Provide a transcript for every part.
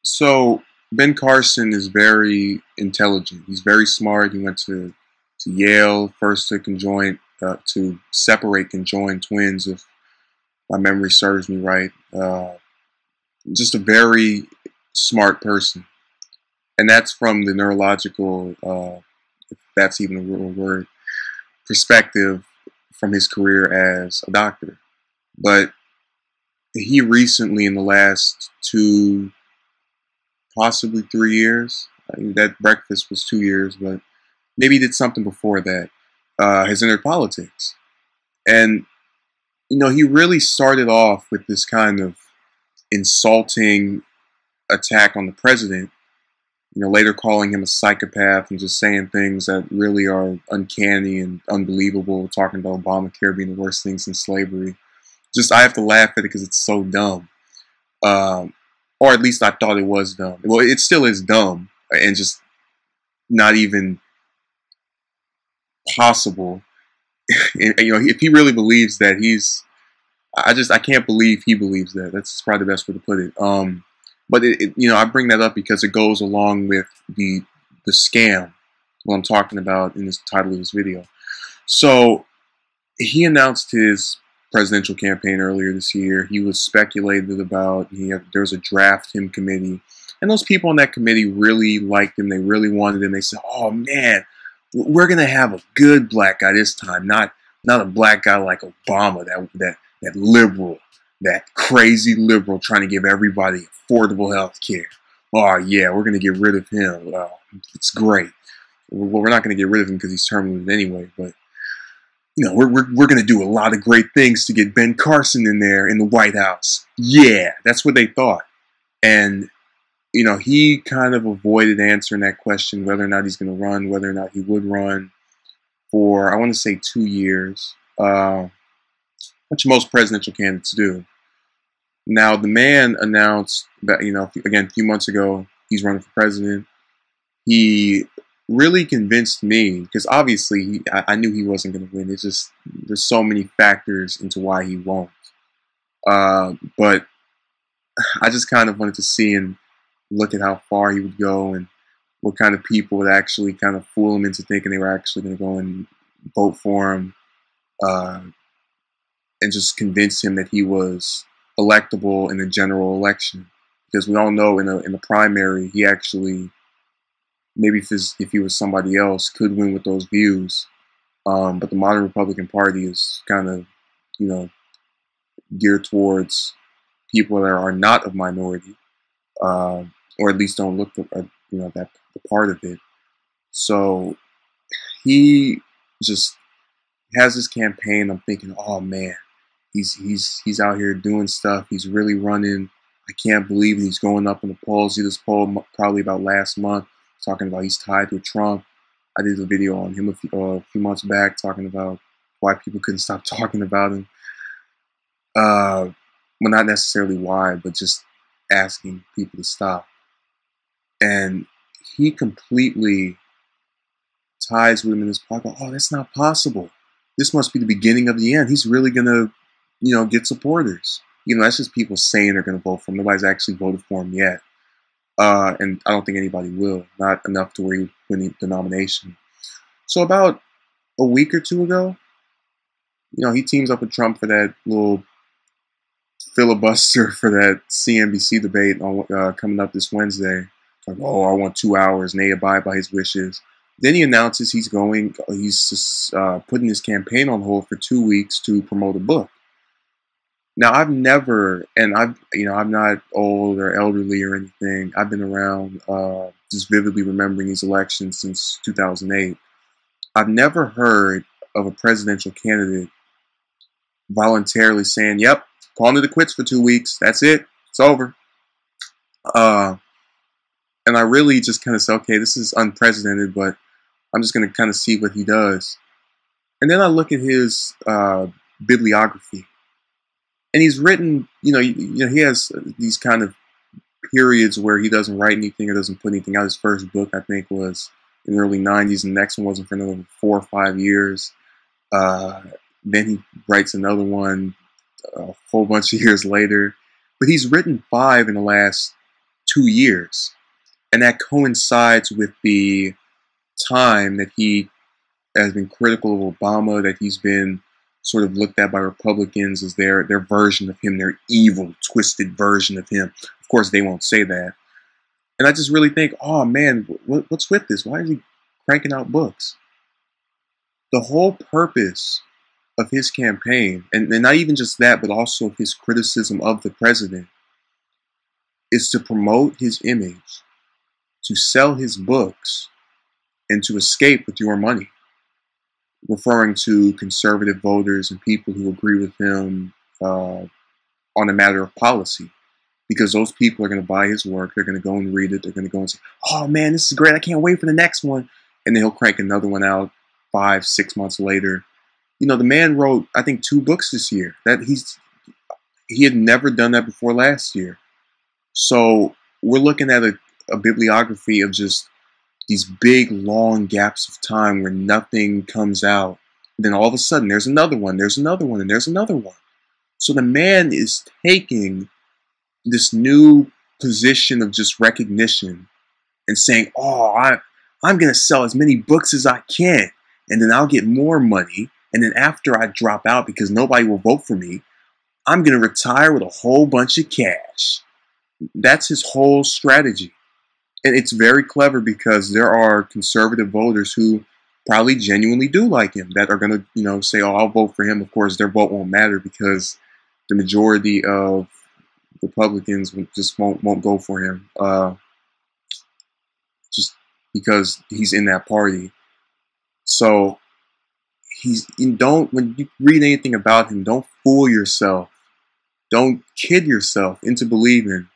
So Ben Carson is very intelligent. He's very smart. He went to Yale first to conjoin to separate conjoined twins, if my memory serves me right. Just a very smart person, and that's from the neurological, if that's even a real word, perspective from his career as a doctor. But he recently, in the last two, possibly 3 years. I mean, that breakfast was 2 years, but maybe he did something before that. Has entered politics, and he really started off with this kind of insulting attack on the president. Later calling him a psychopath and just saying things that really are uncanny and unbelievable. Talking about Obamacare being the worst thing since slavery. Just I have to laugh at it because it's so dumb. Um, or at least I thought it was dumb. Well, it still is dumb and just not even possible. And, if he really believes that I can't believe he believes that. That's probably the best way to put it. But I bring that up because it goes along with the scam what I'm talking about in this title of this video. So he announced his presidential campaign earlier this year. He was speculated about. There was a draft him committee, and those people on that committee really liked him. They really wanted him. They said, "Oh man, we're gonna have a good black guy this time, not a black guy like Obama, that liberal, that crazy liberal trying to give everybody affordable health care. Oh yeah, we're gonna get rid of him. It's great. Well, we're not gonna get rid of him because he's terminated anyway, but." We're going to do a lot of great things to get Ben Carson in there in the White House. Yeah, that's what they thought. And, he kind of avoided answering that question, whether or not he's going to run, whether or not he would run for, I want to say 2 years, which most presidential candidates do. Now, the man announced that, again, a few months ago, he's running for president. He really convinced me because obviously I knew he wasn't going to win. It's just there's so many factors into why he won't. But I just kind of wanted to see and look at how far he would go and what kind of people would actually kind of fool him into thinking they were actually going to go and vote for him, and just convince him that he was electable in the general election. Because we all know in the primary he actually, maybe if he was somebody else, could win with those views. But the modern Republican Party is kind of, geared towards people that are not of minority, or at least don't look, that the part of it. So he just has this campaign. I'm thinking, oh man, he's out here doing stuff. He's really running. I can't believe it. He's going up in the polls. See this poll probably about last month, talking about he's tied with Trump. I did a video on him a few months back talking about why people couldn't stop talking about him. Well, not necessarily why, but just asking people to stop. And he completely ties with him in his pocket. Oh, that's not possible. This must be the beginning of the end. He's really going to, get supporters. That's just people saying they're going to vote for him. Nobody's actually voted for him yet. And I don't think anybody will. Not enough to where he win the nomination. So about a week or two ago, he teams up with Trump for that little filibuster for that CNBC debate on coming up this Wednesday. Like, oh, I want 2 hours, and they abide by his wishes. Then he announces he's putting his campaign on hold for 2 weeks to promote a book. Now, I'm not old or elderly or anything. I've been around, just vividly remembering these elections since 2008. I've never heard of a presidential candidate voluntarily saying, yep, calling it quits for 2 weeks. That's it. It's over. And I really just kind of said, okay, this is unprecedented, but I'm just going to kind of see what he does. And then I look at his bibliography. And he's written, he has these kind of periods where he doesn't write anything or doesn't put anything out. His first book, I think, was in the early 90s, and the next one wasn't for another 4 or 5 years. Then he writes another one a whole bunch of years later. But he's written 5 in the last 2 years. And that coincides with the time that he has been critical of Obama, that he's been sort of looked at by Republicans as their version of him, their evil, twisted version of him. Of course, they won't say that. And I just really think, oh man, what's with this? Why is he cranking out books? The whole purpose of his campaign, and not even just that, but also his criticism of the president, is to promote his image, to sell his books, and to escape with your money, referring to conservative voters and people who agree with him on a matter of policy. Because those people are going to buy his work, they're going to go and read it, they're going to go and say, oh man, this is great, I can't wait for the next one. And then he'll crank another one out 5, 6 months later. You know, the man wrote, I think, 2 books this year. He had never done that before last year. So we're looking at a bibliography of just these big, long gaps of time where nothing comes out. And then all of a sudden, there's another one, there's another one, and there's another one. So the man is taking this new position of just recognition and saying, oh, I'm going to sell as many books as I can, and then I'll get more money. And then after I drop out because nobody will vote for me, I'm going to retire with a whole bunch of cash. That's his whole strategy. And it's very clever because there are conservative voters who probably genuinely do like him, that are going to, you know, say, oh, I'll vote for him. Of course, their vote won't matter because the majority of Republicans just won't go for him, just because he's in that party. So when you read anything about him, don't fool yourself. Don't kid yourself into believing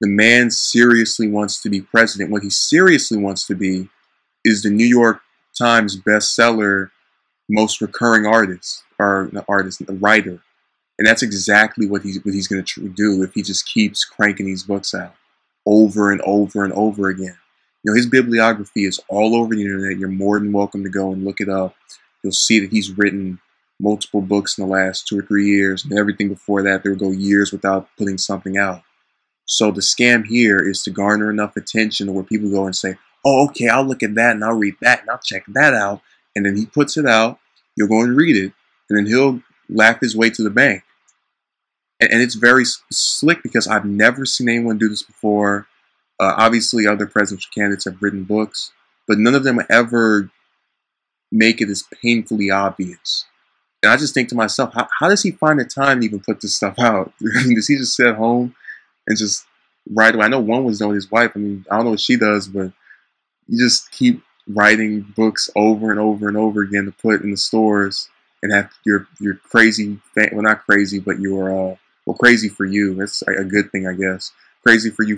the man seriously wants to be president. What he seriously wants to be is the New York Times bestseller, most recurring artist, or not artist, a writer. And that's exactly what he's going to do if he just keeps cranking these books out over and over and over again. You know, his bibliography is all over the internet. You're more than welcome to go and look it up. You'll see that he's written multiple books in the last 2 or 3 years, and everything before that, there would go years without putting something out. So the scam here is to garner enough attention where people go and say, oh, okay, I'll look at that and I'll read that and I'll check that out. And then he puts it out, you'll go and read it, and then he'll laugh his way to the bank. And it's very slick because I've never seen anyone do this before. Obviously, other presidential candidates have written books, but none of them ever make it as painfully obvious. And I just think to myself, how does he find the time to even put this stuff out? I mean, does he just sit at home and just write away? I know one was done with his wife. I mean, I don't know what she does, but you just keep writing books over and over and over again to put in the stores and have your crazy, well, not crazy, but your well, crazy for you. That's a good thing, I guess. Crazy for you